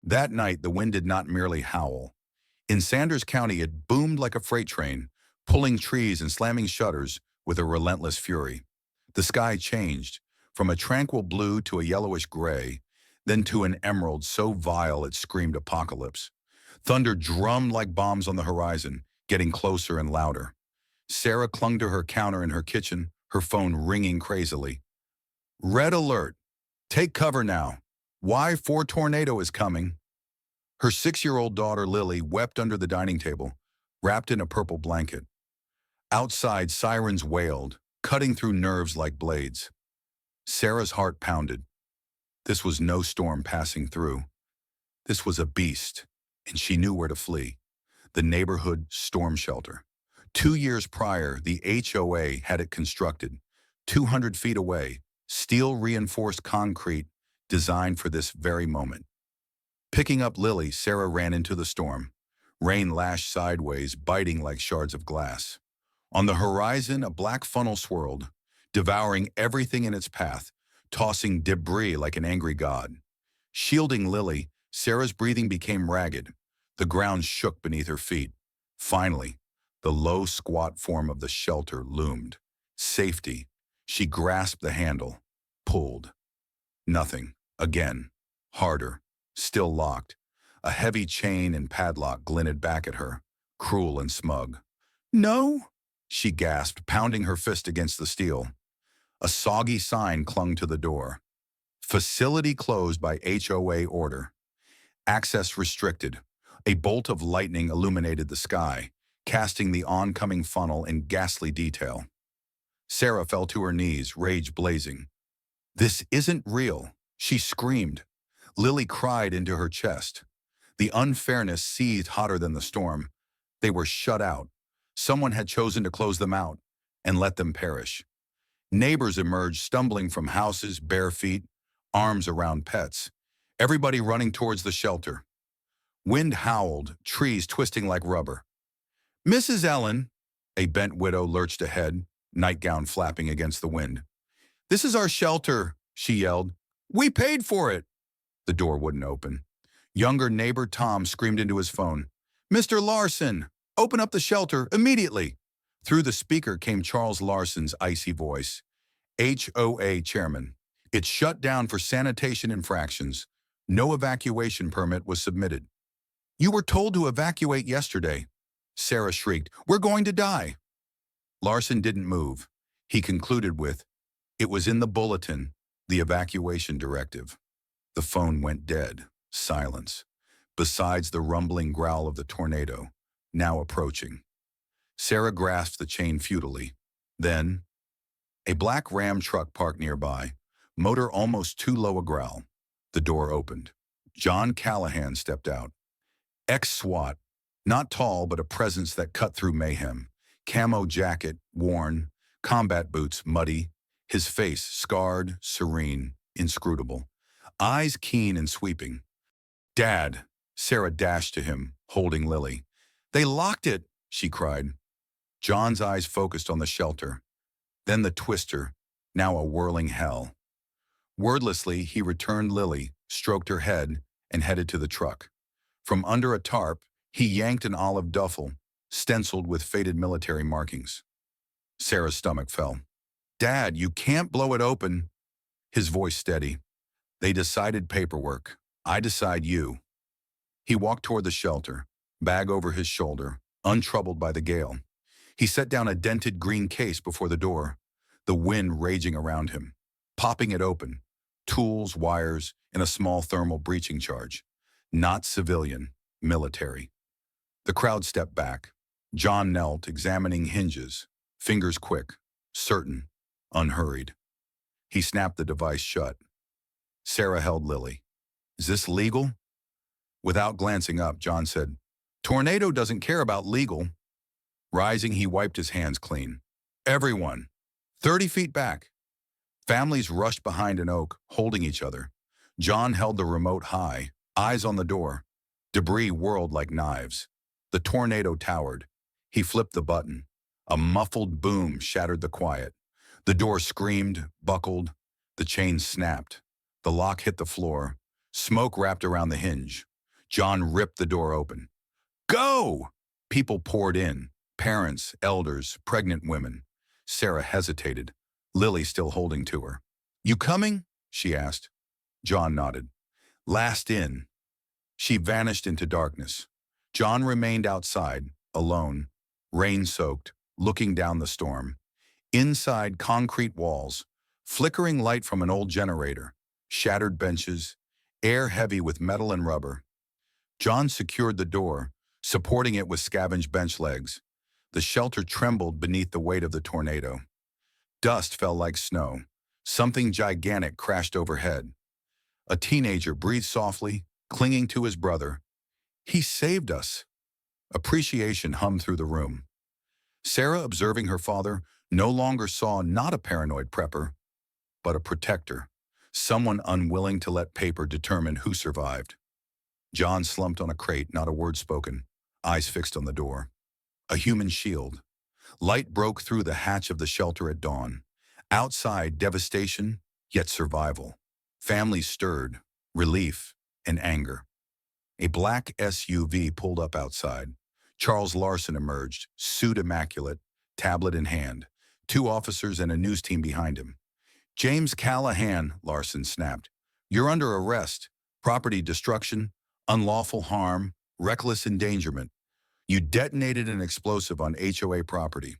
That night, the wind did not merely howl. In Sanders County, it boomed like a freight train, pulling trees and slamming shutters with a relentless fury. The sky changed, from a tranquil blue to a yellowish gray, then to an emerald so vile it screamed apocalypse. Thunder drummed like bombs on the horizon, getting closer and louder. Sarah clung to her counter in her kitchen, her phone ringing crazily. Red alert. Take cover now. Y4 tornado is coming. Her 6-year-old daughter Lily wept under the dining table, wrapped in a purple blanket. Outside, sirens wailed, cutting through nerves like blades. Sarah's heart pounded. This was no storm passing through. This was a beast, and she knew where to flee. The neighborhood storm shelter. 2 years prior, the HOA had it constructed, 200 feet away, steel-reinforced concrete designed for this very moment. Picking up Lily, Sarah ran into the storm. Rain lashed sideways, biting like shards of glass. On the horizon, a black funnel swirled, devouring everything in its path, tossing debris like an angry god. Shielding Lily, Sarah's breathing became ragged. The ground shook beneath her feet. Finally, the low, squat form of the shelter loomed. Safety. She grasped the handle, pulled. Nothing. Again. Harder. Still locked. A heavy chain and padlock glinted back at her, cruel and smug. No, she gasped, pounding her fist against the steel. A soggy sign clung to the door. Facility closed by HOA order. Access restricted. A bolt of lightning illuminated the sky, casting the oncoming funnel in ghastly detail. Sarah fell to her knees, rage blazing. This isn't real, she screamed. Lily cried into her chest. The unfairness seethed hotter than the storm. They were shut out. Someone had chosen to close them out and let them perish. Neighbors emerged, stumbling from houses, bare feet, arms around pets. Everybody running towards the shelter. Wind howled, trees twisting like rubber. Mrs. Ellen, a bent widow lurched ahead, nightgown flapping against the wind. This is our shelter, she yelled. We paid for it. The door wouldn't open. Younger neighbor Tom screamed into his phone. Mr. Larson, open up the shelter immediately. Through the speaker came Charles Larson's icy voice. HOA chairman. It's shut down for sanitation infractions. No evacuation permit was submitted. You were told to evacuate yesterday. Sarah shrieked. We're going to die. Larson didn't move. He concluded with, it was in the bulletin, the evacuation directive. The phone went dead. Silence. Besides the rumbling growl of the tornado, now approaching. Sarah grasped the chain futilely. Then, a black Ram truck parked nearby, motor almost too low a growl. The door opened. John Callahan stepped out. Ex-SWAT, not tall but a presence that cut through mayhem. Camo jacket, worn, combat boots, muddy, his face scarred, serene, inscrutable. Eyes keen and sweeping. Dad, Sarah dashed to him, holding Lily. They locked it, she cried. John's eyes focused on the shelter. Then the twister, now a whirling hell. Wordlessly, he returned Lily, stroked her head, and headed to the truck. From under a tarp, he yanked an olive duffel, stenciled with faded military markings. Sarah's stomach fell. Dad, you can't blow it open. His voice steady. They decided paperwork. I decide you. He walked toward the shelter, bag over his shoulder, untroubled by the gale. He set down a dented green case before the door, the wind raging around him, popping it open, tools, wires, and a small thermal breaching charge. Not civilian, military. The crowd stepped back. John knelt, examining hinges, fingers quick, certain, unhurried. He snapped the device shut. Sarah held Lily. Is this legal? Without glancing up, John said, Tornado doesn't care about legal. Rising, he wiped his hands clean. Everyone, 30 feet back. Families rushed behind an oak, holding each other. John held the remote high, eyes on the door. Debris whirled like knives. The tornado towered. He flipped the button. A muffled boom shattered the quiet. The door screamed, buckled. The chain snapped. The lock hit the floor. Smoke wrapped around the hinge. John ripped the door open. Go! People poured in. Parents, elders, pregnant women. Sarah hesitated, Lily still holding to her. You coming? She asked. John nodded. Last in. She vanished into darkness. John remained outside, alone, rain-soaked, looking down the storm. Inside, concrete walls, flickering light from an old generator, shattered benches, air heavy with metal and rubber. John secured the door, supporting it with scavenged bench legs. The shelter trembled beneath the weight of the tornado. Dust fell like snow. Something gigantic crashed overhead. A teenager breathed softly, clinging to his brother. He saved us. Appreciation hummed through the room. Sarah, observing her father, no longer saw not a paranoid prepper, but a protector, someone unwilling to let paper determine who survived. John slumped on a crate, not a word spoken, eyes fixed on the door. A human shield. Light broke through the hatch of the shelter at dawn. Outside, devastation, yet survival. Families stirred, relief, and anger. A black SUV pulled up outside. Charles Larson emerged, suit immaculate, tablet in hand. 2 officers and a news team behind him. James Callahan, Larson snapped. You're under arrest. Property destruction, unlawful harm, reckless endangerment. You detonated an explosive on HOA property.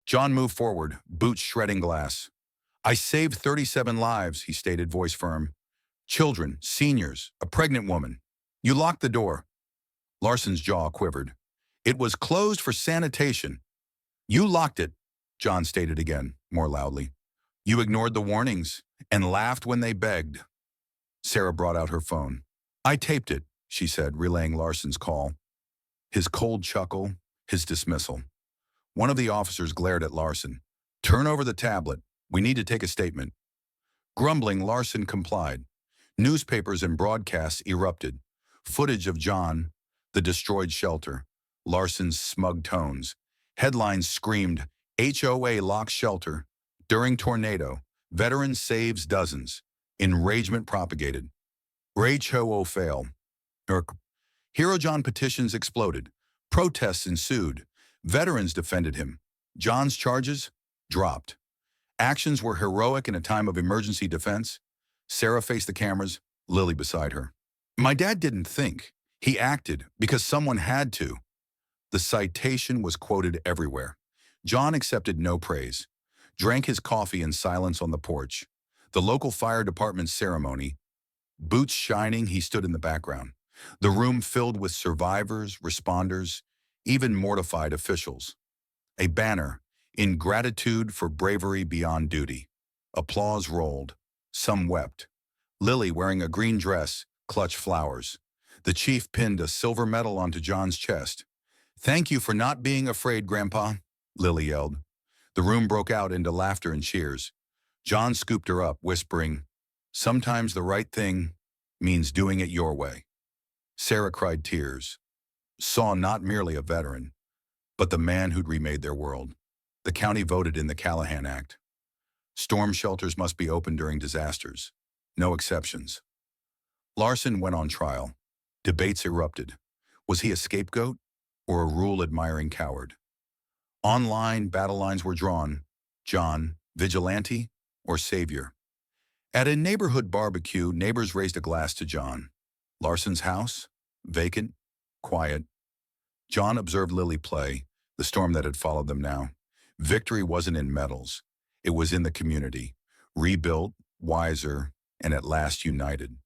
John moved forward, boots shredding glass. I saved 37 lives, he stated, voice firm. Children, seniors, a pregnant woman. You locked the door. Larson's jaw quivered. It was closed for sanitation. You locked it, John stated again, more loudly. You ignored the warnings and laughed when they begged. Sarah brought out her phone. I taped it, she said, relaying Larson's call. His cold chuckle, his dismissal. One of the officers glared at Larson. Turn over the tablet. We need to take a statement. Grumbling, Larson complied. Newspapers and broadcasts erupted. Footage of John, the destroyed shelter. Larson's smug tones. Headlines screamed, HOA locks shelter. During tornado, veteran saves dozens. Enragement propagated. HOA fail. Hero John petitions exploded. Protests ensued. Veterans defended him. John's charges dropped. Actions were heroic in a time of emergency defense. Sarah faced the cameras, Lily beside her. My dad didn't think. He acted because someone had to. The citation was quoted everywhere. John accepted no praise. Drank his coffee in silence on the porch. The local fire department's ceremony. Boots shining, he stood in the background. The room filled with survivors, responders, even mortified officials. A banner, in gratitude for bravery beyond duty. Applause rolled. Some wept. Lily, wearing a green dress, clutched flowers. The chief pinned a silver medal onto John's chest. Thank you for not being afraid, Grandpa, Lily yelled. The room broke out into laughter and cheers. John scooped her up, whispering, sometimes the right thing means doing it your way. Sarah cried tears. Saw not merely a veteran, but the man who'd remade their world. The county voted in the Callahan Act. Storm shelters must be open during disasters. No exceptions. Larson went on trial. Debates erupted. Was he a scapegoat or a rule-admiring coward? Online, battle lines were drawn. John, vigilante or savior? At a neighborhood barbecue, neighbors raised a glass to John. Larson's house? Vacant, quiet. John observed Lily play, the storm that had followed them now. Victory wasn't in medals. It was in the community, rebuilt, wiser, and at last united.